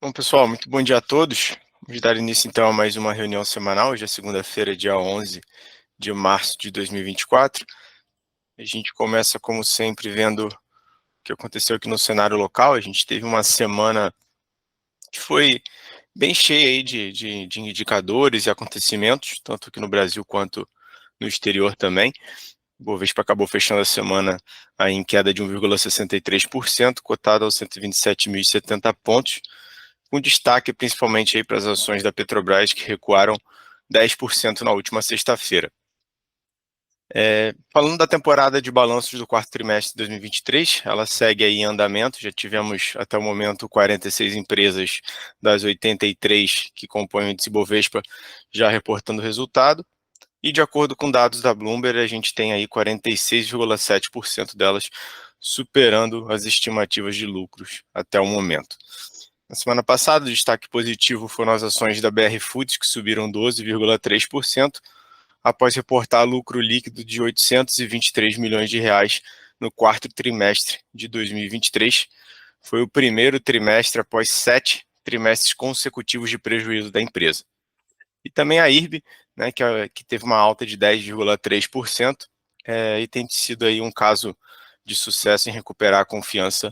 Bom, pessoal, muito bom dia a todos. Vamos dar início, então, a mais uma reunião semanal. Hoje é segunda-feira, dia 11 de março de 2024. A gente começa, como sempre, vendo o que aconteceu aqui no cenário local. A gente teve uma semana que foi bem cheia aí de indicadores e acontecimentos, tanto aqui no Brasil quanto no exterior também. O Bovespa acabou fechando a semana aí em queda de 1,63%, cotado aos 127.070 pontos, com destaque principalmente aí para as ações da Petrobras, que recuaram 10% na última sexta-feira. Falando da temporada de balanços do quarto trimestre de 2023, ela segue aí em andamento. Já tivemos até o momento 46 empresas das 83 que compõem o índice Bovespa já reportando resultado. E de acordo com dados da Bloomberg, a gente tem aí 46,7% delas superando as estimativas de lucros até o momento. Na semana passada, o destaque positivo foram as ações da BR Foods, que subiram 12,3%, após reportar lucro líquido de 823 milhões de reais no quarto trimestre de 2023. Foi o primeiro trimestre após 7 trimestres consecutivos de prejuízo da empresa. E também a IRB, né, que teve uma alta de 10,3%, e tem sido aí um caso de sucesso em recuperar a confiança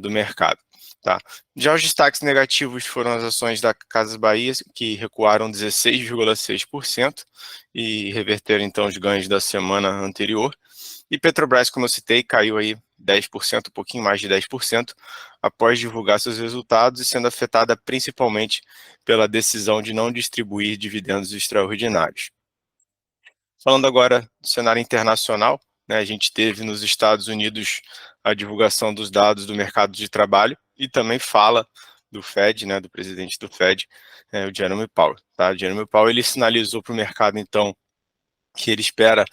do mercado. Tá. Já os destaques negativos foram as ações da Casas Bahia, que recuaram 16,6% e reverteram então os ganhos da semana anterior. E Petrobras, como eu citei, caiu aí 10%, um pouquinho mais de 10%, após divulgar seus resultados e sendo afetada principalmente pela decisão de não distribuir dividendos extraordinários. Falando agora do cenário internacional, né, a gente teve nos Estados Unidos a divulgação dos dados do mercado de trabalho e também fala do Fed, né, do presidente do Fed, o Jerome Powell. Tá? O Jerome Powell ele sinalizou para o mercado, então, que ele espera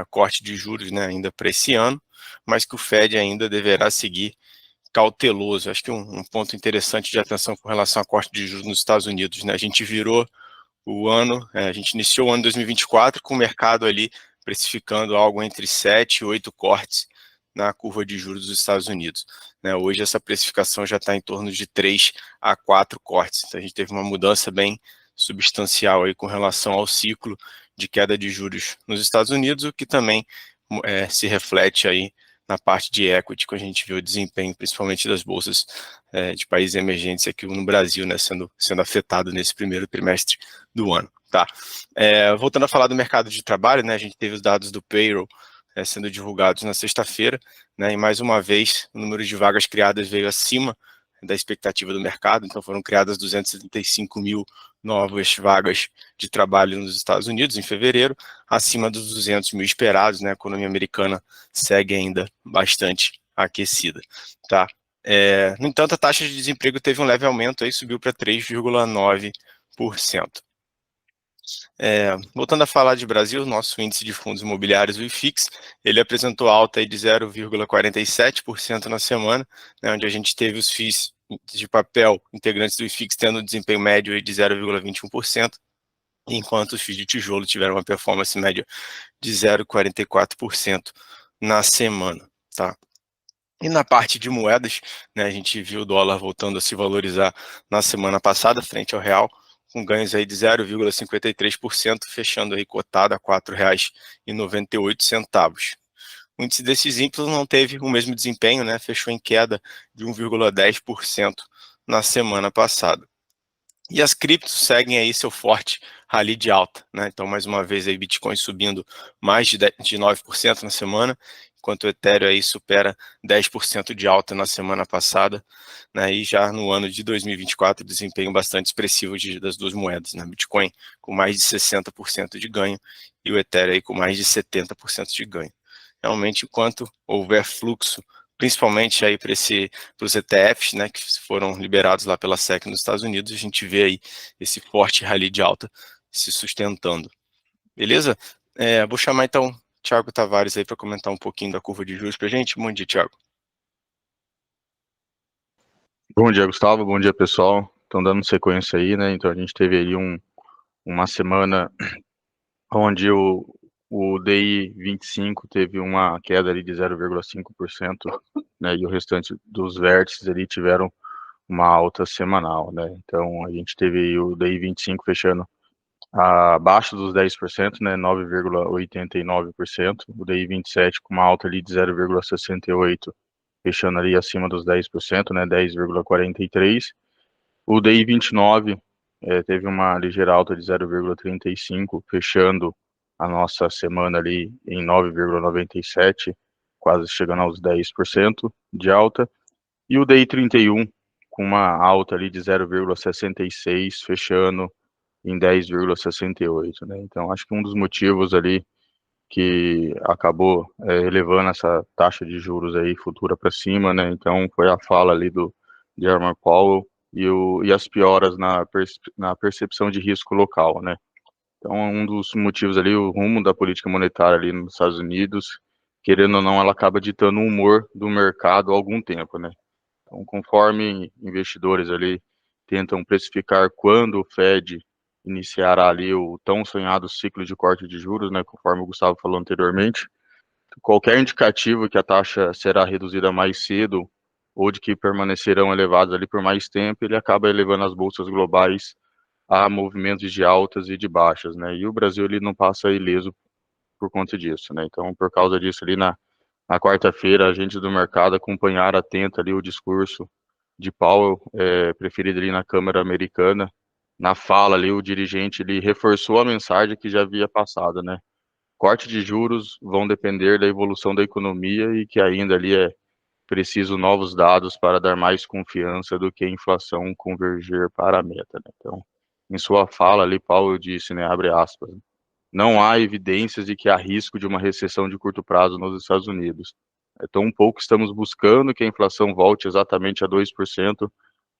corte de juros, né, ainda para esse ano, mas que o Fed ainda deverá seguir cauteloso. Acho que um ponto interessante de atenção com relação a corte de juros nos Estados Unidos, né, a gente virou o ano, a gente iniciou o ano 2024 com o mercado ali precificando algo entre 7 e 8 cortes na curva de juros dos Estados Unidos. Né? Hoje essa precificação já está em torno de 3 a 4 cortes. Então a gente teve uma mudança bem substancial aí com relação ao ciclo de queda de juros nos Estados Unidos, o que também se reflete aí na parte de equity, que a gente viu o desempenho, principalmente das bolsas de países emergentes aqui no Brasil, né, sendo afetado nesse primeiro trimestre do ano. Tá? Voltando a falar do mercado de trabalho, né, a gente teve os dados do payroll sendo divulgados na sexta-feira, né, e mais uma vez o número de vagas criadas veio acima da expectativa do mercado, então foram criadas 275 mil novas vagas de trabalho nos Estados Unidos em fevereiro, acima dos 200 mil esperados, né, a economia americana segue ainda bastante aquecida, tá? No entanto, a taxa de desemprego teve um leve aumento, aí subiu para 3,9%. Voltando a falar de Brasil, nosso índice de fundos imobiliários, o IFIX, ele apresentou alta aí de 0,47% na semana, né, onde a gente teve os FIIs de papel integrantes do IFIX tendo um desempenho médio aí de 0,21%, enquanto os FIIs de tijolo tiveram uma performance média de 0,44% na semana. Tá? E na parte de moedas, né, a gente viu o dólar voltando a se valorizar na semana passada frente ao real, com ganhos aí de 0,53%, fechando aí cotado a R$ 4,98. O índice desses índices não teve o mesmo desempenho, né, fechou em queda de 1,10% na semana passada. E as criptos seguem aí seu forte rally de alta, né? Então, mais uma vez, aí Bitcoin subindo mais de 9% na semana, enquanto o Ethereum aí supera 10% de alta na semana passada, né? E já no ano de 2024, desempenho bastante expressivo das duas moedas, né? Bitcoin com mais de 60% de ganho e o Ethereum aí com mais de 70% de ganho. Realmente, enquanto houver fluxo, principalmente aí para os ETFs, né, que foram liberados lá pela SEC nos Estados Unidos, a gente vê aí esse forte rally de alta se sustentando. Beleza? Vou chamar então Thiago Tavares aí para comentar um pouquinho da curva de juros para a gente. Bom dia, Thiago. Bom dia, Gustavo. Bom dia, pessoal. Estão dando sequência aí, né? Então a gente teve aí uma semana onde o DI 25 teve uma queda ali de 0,5%, né? E o restante dos vértices ali tiveram uma alta semanal, né? Então, a gente teve o DI 25 fechando abaixo dos 10%, né, 9,89%, o DI 27 com uma alta ali de 0,68%, fechando ali acima dos 10%, né, 10,43%, o DI 29 teve uma ligeira alta de 0,35%, fechando a nossa semana ali em 9,97%, quase chegando aos 10% de alta, e o DI 31 com uma alta ali de 0,66%, fechando em 10,68, né? Então, acho que um dos motivos ali que acabou elevando essa taxa de juros aí futura para cima, né? Então, foi a fala ali do Jerome Powell e as pioras na percepção de risco local, né? Então, um dos motivos ali, o rumo da política monetária ali nos Estados Unidos, querendo ou não, ela acaba ditando o humor do mercado há algum tempo, né? Então, conforme investidores ali tentam precificar quando o Fed iniciará ali o tão sonhado ciclo de corte de juros, né, conforme o Gustavo falou anteriormente, qualquer indicativo que a taxa será reduzida mais cedo ou de que permanecerão elevados ali por mais tempo, ele acaba elevando as bolsas globais a movimentos de altas e de baixas, né? E o Brasil ele não passa ileso por conta disso, né? Então, por causa disso ali na quarta-feira, agentes do mercado acompanharam atento ali o discurso de Powell, preferido ali na Câmara Americana. Na fala ali, o dirigente ele reforçou a mensagem que já havia passado, né? Corte de juros vão depender da evolução da economia e que ainda ali é preciso novos dados para dar mais confiança do que a inflação converger para a meta, né? Então, em sua fala ali, Powell disse, né, abre aspas, não há evidências de que há risco de uma recessão de curto prazo nos Estados Unidos. Tão pouco estamos buscando que a inflação volte exatamente a 2%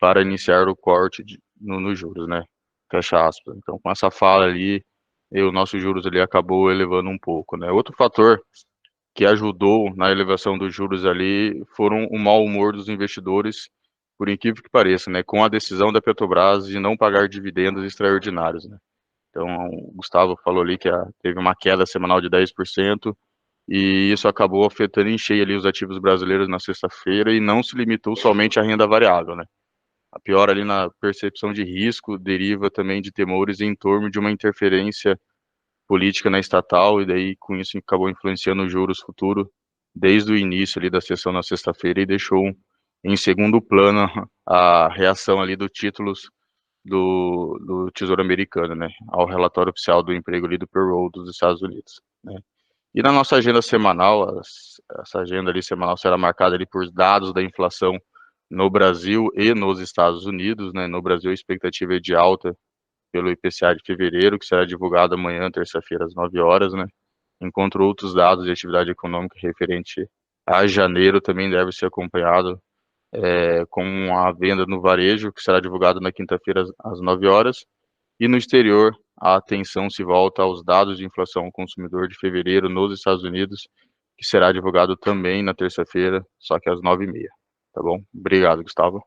para iniciar o corte nos juros, né? Fecha aspas. Então, com essa fala ali, o nosso juros ali acabou elevando um pouco, né? Outro fator que ajudou na elevação dos juros ali foram o mau humor dos investidores, por incrível que pareça, né? Com a decisão da Petrobras de não pagar dividendos extraordinários, né? Então, o Gustavo falou ali que teve uma queda semanal de 10%, e isso acabou afetando em cheio ali os ativos brasileiros na sexta-feira e não se limitou somente à renda variável, né? A pior ali na percepção de risco deriva também de temores em torno de uma interferência política na estatal, e daí com isso acabou influenciando os juros futuros desde o início ali da sessão na sexta-feira e deixou em segundo plano a reação ali dos títulos do Tesouro Americano, né, ao relatório oficial do emprego ali do payroll dos Estados Unidos, né. E na nossa agenda semanal, essa agenda ali semanal será marcada ali por dados da inflação no Brasil e nos Estados Unidos, né. No Brasil, a expectativa é de alta pelo IPCA de fevereiro, que será divulgado amanhã, terça-feira, às 9 horas, né. Enquanto outros dados de atividade econômica referente a janeiro também deve ser acompanhado, com a venda no varejo, que será divulgado na quinta-feira às 9 horas, e no exterior, a atenção se volta aos dados de inflação ao consumidor de fevereiro nos Estados Unidos, que será divulgado também na terça-feira, só que às 9h30, tá bom? Obrigado, Gustavo.